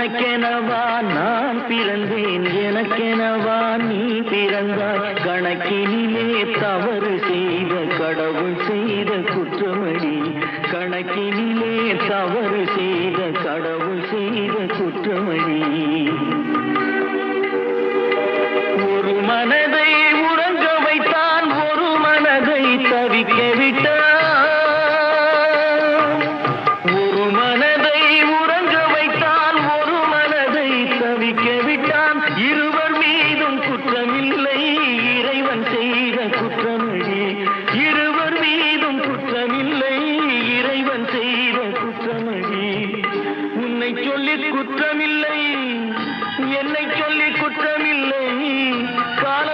உனக்கெனவா நான் பிறந்தேன், எனக்கெனவா நீ பிறந்தாய். கணக்கினிலே தவறு செய்த கடவுள் செய்த குற்றமடி, கணக்கினிலே தவறு செய்த கடவுள் செய்த குற்றமடி. ஒரு மனதை உறங்க வைத்தான், ஒரு மனதை தவிக்க விட்டான். ஒரு மனதை உறங்க வைத்தான், ஒரு மனதை தவிக்க விட்டான். இருவர் மீதும் குற்றமில்லை, இறைவன் செய்த குற்றமடி. இருவர் மீதும் குற்றமில்லை, இறைவன் செய்த குற்றமடி. உன்னை சொல்லி குற்றமில்லை, என்னை சொல்லி குற்றமில்லை. கால